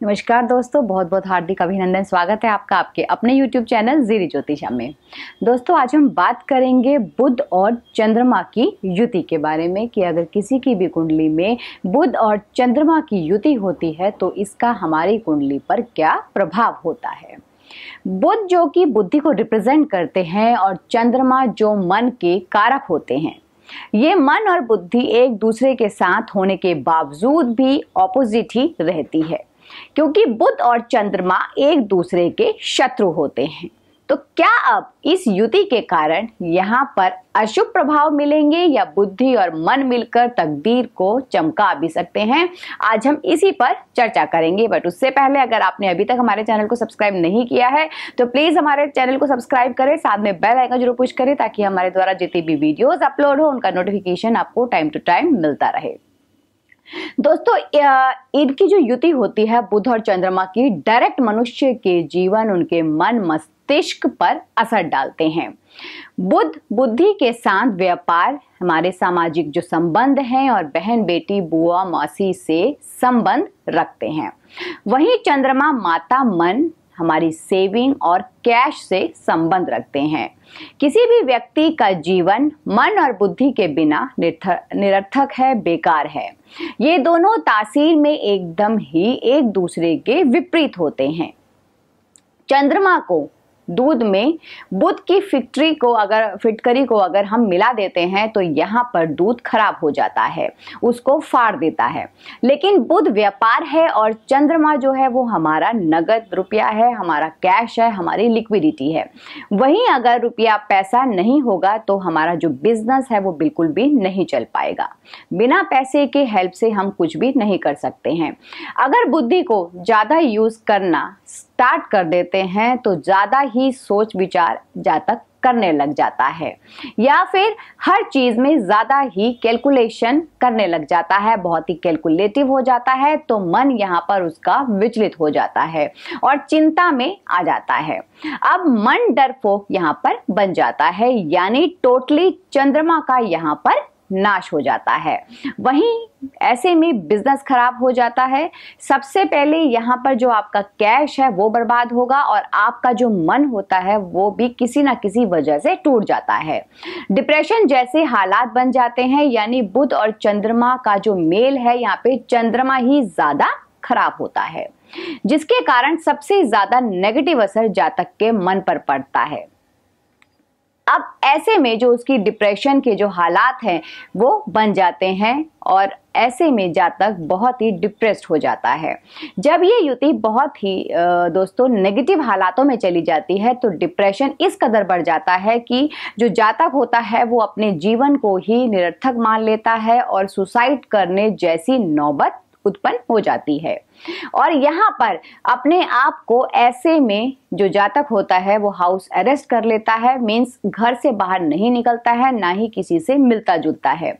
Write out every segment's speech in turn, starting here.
नमस्कार दोस्तों, बहुत बहुत हार्दिक अभिनंदन। स्वागत है आपका आपके अपने YouTube चैनल ज़ीरी ज्योतिषम में। दोस्तों, आज हम बात करेंगे बुध और चंद्रमा की युति के बारे में कि अगर किसी की भी कुंडली में बुध और चंद्रमा की युति होती है तो इसका हमारी कुंडली पर क्या प्रभाव होता है। बुध जो कि बुद्धि को रिप्रेजेंट करते हैं और चंद्रमा जो मन के कारक होते हैं। ये मन और बुद्धि एक दूसरे के साथ होने के बावजूद भी ऑपोजिट ही रहती है, क्योंकि बुध और चंद्रमा एक दूसरे के शत्रु होते हैं। तो क्या अब इस युति के कारण यहाँ पर अशुभ प्रभाव मिलेंगे या बुद्धि और मन मिलकर तकदीर को चमका भी सकते हैं? आज हम इसी पर चर्चा करेंगे। बट उससे पहले अगर आपने अभी तक हमारे चैनल को सब्सक्राइब नहीं किया है तो प्लीज हमारे चैनल को सब्सक्राइब करें, साथ में बेल आइकन जरूर पुश करें ताकि हमारे द्वारा जितनी भी वीडियोस अपलोड हो उनका नोटिफिकेशन आपको टाइम टू टाइम मिलता रहे। दोस्तों, इनकी जो युति होती है बुध और चंद्रमा की, डायरेक्ट मनुष्य के जीवन, उनके मन मस्तिष्क पर असर डालते हैं। बुध बुद्धि के साथ व्यापार, हमारे सामाजिक जो संबंध हैं और बहन बेटी बुआ मौसी से संबंध रखते हैं। वहीं चंद्रमा माता मन, हमारी सेविंग और कैश से संबंध रखते हैं। किसी भी व्यक्ति का जीवन मन और बुद्धि के बिना निरर्थक है, बेकार है। ये दोनों तासीर में एकदम ही एक दूसरे के विपरीत होते हैं। चंद्रमा को दूध में बुध की फिटकरी को अगर हम मिला देते हैं तो यहाँ पर दूध खराब हो जाता है, उसको फाड़ देता है। लेकिन बुध व्यापार है और चंद्रमा जो है वो हमारा नगद रुपया है, हमारा कैश है, हमारी लिक्विडिटी है। वहीं अगर रुपया पैसा नहीं होगा तो हमारा जो बिजनेस है वो बिल्कुल भी नहीं चल पाएगा। बिना पैसे के हेल्प से हम कुछ भी नहीं कर सकते हैं। अगर बुद्धि को ज्यादा यूज करना स्टार्ट कर देते हैं तो ज्यादा ही सोच विचार जातक करने लग जाता है, या फिर हर चीज में ज्यादा ही कैलकुलेशन करने लग जाता है, बहुत ही कैलकुलेटिव हो जाता है। तो मन यहाँ पर उसका विचलित हो जाता है और चिंता में आ जाता है। अब मन डरपोक यहाँ पर बन जाता है, यानी टोटली चंद्रमा का यहाँ पर नाश हो जाता है। वहीं ऐसे में बिजनेस खराब हो जाता है। सबसे पहले यहाँ पर जो आपका कैश है वो बर्बाद होगा और आपका जो मन होता है वो भी किसी ना किसी वजह से टूट जाता है। डिप्रेशन जैसे हालात बन जाते हैं, यानी बुध और चंद्रमा का जो मेल है यहाँ पे चंद्रमा ही ज्यादा खराब होता है, जिसके कारण सबसे ज्यादा नेगेटिव असर जातक के मन पर पड़ता है। अब ऐसे में जो उसकी डिप्रेशन के जो हालात हैं वो बन जाते हैं और ऐसे में जातक बहुत ही डिप्रेस्ड हो जाता है। जब ये युति बहुत ही दोस्तों नेगेटिव हालातों में चली जाती है तो डिप्रेशन इस कदर बढ़ जाता है कि जो जातक होता है वो अपने जीवन को ही निरर्थक मान लेता है और सुसाइड करने जैसी नौबत उत्पन्न हो जाती है। और यहाँ पर अपने आप को ऐसे में जो जातक होता है वो हाउस अरेस्ट कर लेता है, मीन्स घर से बाहर नहीं निकलता है, ना ही किसी से मिलता जुलता है।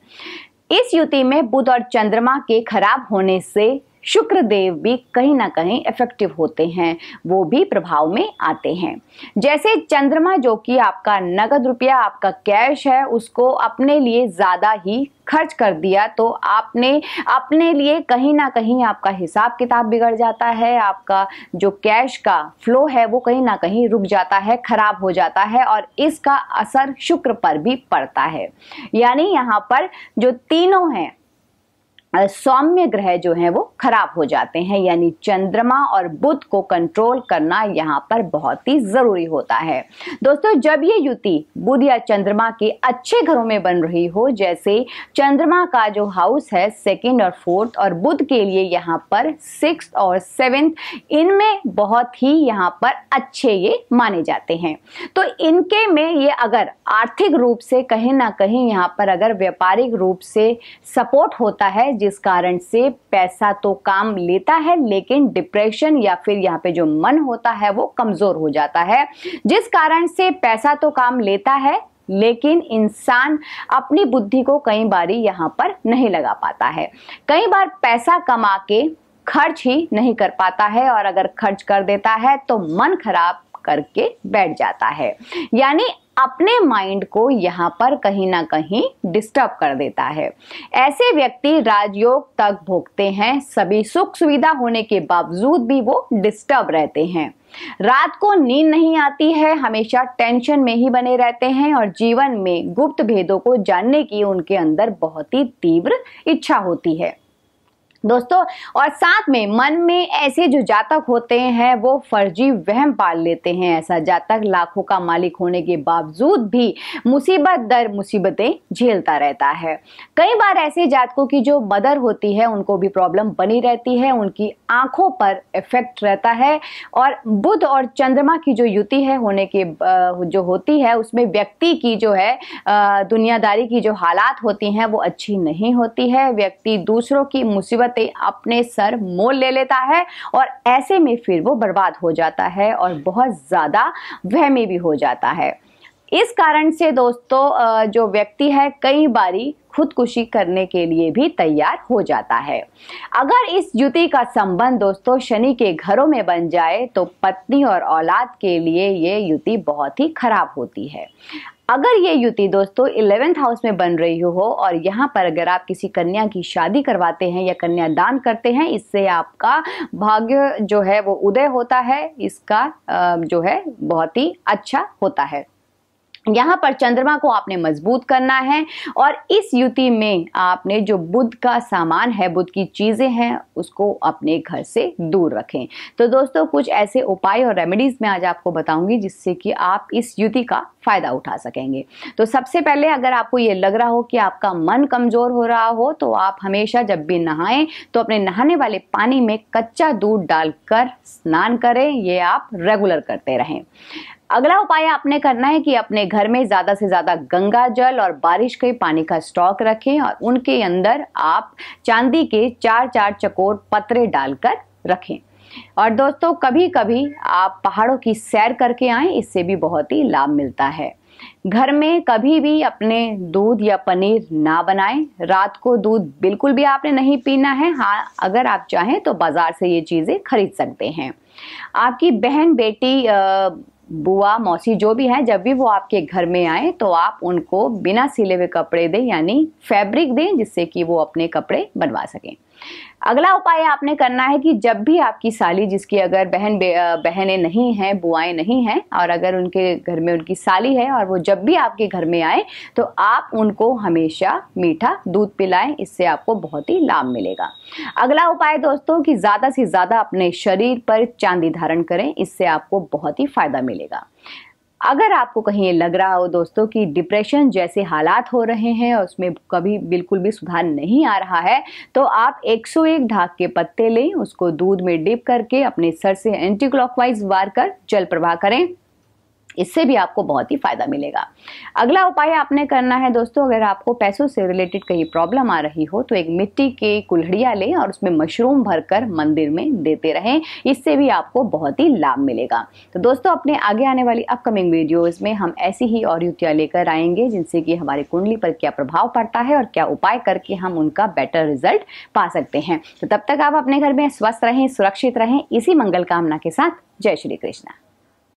इस युति में बुध और चंद्रमा के खराब होने से शुक्र देव भी कहीं ना कहीं इफेक्टिव होते हैं, वो भी प्रभाव में आते हैं। जैसे चंद्रमा जो कि आपका नगद रुपया, आपका कैश है, उसको अपने लिए ज्यादा ही खर्च कर दिया तो आपने अपने लिए कहीं ना कहीं आपका हिसाब किताब बिगड़ जाता है, आपका जो कैश का फ्लो है वो कहीं ना कहीं रुक जाता है, खराब हो जाता है और इसका असर शुक्र पर भी पड़ता है। यानी यहाँ पर जो तीनों हैं सौम्य ग्रह जो हैं वो खराब हो जाते हैं, यानी चंद्रमा और बुध को कंट्रोल करना यहाँ पर बहुत ही जरूरी होता है। दोस्तों, जब ये युति बुध या चंद्रमा के अच्छे घरों में बन रही हो, जैसे चंद्रमा का जो हाउस है 2nd और 4th और बुध के लिए यहाँ पर 6th और 7th, इनमें बहुत ही यहाँ पर अच्छे ये माने जाते हैं। तो इनके में ये अगर आर्थिक रूप से कहीं ना कहीं यहाँ पर अगर व्यापारिक रूप से सपोर्ट होता है, जिस कारण से पैसा तो काम लेता है लेकिन डिप्रेशन या फिर यहाँ पे जो मन होता है वो कमजोर हो जाता है, जिस कारण से पैसा तो काम लेता है लेकिन इंसान अपनी बुद्धि को कई बारी यहाँ पर नहीं लगा पाता है। कई बार पैसा कमा के खर्च ही नहीं कर पाता है और अगर खर्च कर देता है तो मन खराब करके बैठ जाता है। यानी अपने माइंड को यहाँ पर कहीं ना कहीं डिस्टर्ब कर देता है। ऐसे व्यक्ति राजयोग तक भोगते हैं, सभी सुख सुविधा होने के बावजूद भी वो डिस्टर्ब रहते हैं। रात को नींद नहीं आती है, हमेशा टेंशन में ही बने रहते हैं और जीवन में गुप्त भेदों को जानने की उनके अंदर बहुत ही तीव्र इच्छा होती है दोस्तों। और साथ में मन में ऐसे जो जातक होते हैं वो फर्जी वहम पाल लेते हैं। ऐसा जातक लाखों का मालिक होने के बावजूद भी मुसीबत दर मुसीबतें झेलता रहता है। कई बार ऐसे जातकों की जो मदर होती है उनको भी प्रॉब्लम बनी रहती है, उनकी आंखों पर इफेक्ट रहता है। और बुध और चंद्रमा की जो युति है होने के जो होती है उसमें व्यक्ति की जो है दुनियादारी की जो हालात होती हैं वो अच्छी नहीं होती है। व्यक्ति दूसरों की मुसीबत अपने सर मोल ले लेता है और ऐसे में फिर वो बर्बाद हो जाता है और बहुत ज्यादा वहमी भी हो जाता है। इस कारण से दोस्तों जो व्यक्ति है कई बारी खुदकुशी करने के लिए भी तैयार हो जाता है। अगर इस युति का संबंध दोस्तों शनि के घरों में बन जाए तो पत्नी और औलाद के लिए ये युति बहुत ही खराब होती है। अगर ये युति दोस्तों 11th हाउस में बन रही हो और यहाँ पर अगर आप किसी कन्या की शादी करवाते हैं या कन्यादान करते हैं, इससे आपका भाग्य जो है वो उदय होता है, इसका जो है बहुत ही अच्छा होता है। यहाँ पर चंद्रमा को आपने मजबूत करना है और इस युति में आपने जो बुध का सामान है, बुध की चीजें हैं, उसको अपने घर से दूर रखें। तो दोस्तों कुछ ऐसे उपाय और रेमेडीज मैं आज आपको बताऊंगी जिससे कि आप इस युति का फायदा उठा सकेंगे। तो सबसे पहले अगर आपको ये लग रहा हो कि आपका मन कमजोर हो रहा हो तो आप हमेशा जब भी नहाएं तो अपने नहाने वाले पानी में कच्चा दूध डालकर स्नान करें। ये आप रेगुलर करते रहें। अगला उपाय आपने करना है कि अपने घर में ज्यादा से ज्यादा गंगा जल और बारिश के पानी का स्टॉक रखें और उनके अंदर आप चांदी के 4-4 चकोर पत्रे डालकर रखें। और दोस्तों कभी कभी आप पहाड़ों की सैर करके आएं, इससे भी बहुत ही लाभ मिलता है। घर में कभी भी अपने दूध या पनीर ना बनाएं। रात को दूध बिल्कुल भी आपने नहीं पीना है। हाँ, अगर आप चाहें तो बाजार से ये चीजें खरीद सकते हैं। आपकी बहन, बेटी, बुआ, मौसी जो भी है, जब भी वो आपके घर में आए तो आप उनको बिना सिले हुए कपड़े दें, यानी फैब्रिक दें, जिससे कि वो अपने कपड़े बनवा सकें। अगला उपाय आपने करना है कि जब भी आपकी साली, जिसकी अगर बहनें नहीं हैं, बुआएं नहीं हैं, और अगर उनके घर में उनकी साली है और वो जब भी आपके घर में आए तो आप उनको हमेशा मीठा दूध पिलाएं। इससे आपको बहुत ही लाभ मिलेगा। अगला उपाय दोस्तों कि ज्यादा से ज्यादा अपने शरीर पर चांदी धारण करें, इससे आपको बहुत ही फायदा मिलेगा। अगर आपको कहीं ये लग रहा हो दोस्तों कि डिप्रेशन जैसे हालात हो रहे हैं और उसमें कभी बिल्कुल भी सुधार नहीं आ रहा है, तो आप 101 ढाक के पत्ते लें, उसको दूध में डिप करके अपने सर से एंटी क्लॉकवाइज वार कर जल प्रवाह करें। इससे भी आपको बहुत ही फायदा मिलेगा। अगला उपाय आपने करना है दोस्तों, अगर आपको पैसों से रिलेटेड कहीं प्रॉब्लम आ रही हो तो एक मिट्टी के कुल्हड़िया लें और उसमें मशरूम भरकर मंदिर में देते रहें। इससे भी आपको बहुत ही लाभ मिलेगा। तो दोस्तों अपने आगे आने वाली अपकमिंग वीडियोस में हम ऐसी ही और युक्तियां लेकर आएंगे जिनसे कि हमारी कुंडली पर क्या प्रभाव पड़ता है और क्या उपाय करके हम उनका बेटर रिजल्ट पा सकते हैं। तो तब तक आप अपने घर में स्वस्थ रहें, सुरक्षित रहें। इसी मंगल कामना के साथ जय श्री कृष्ण।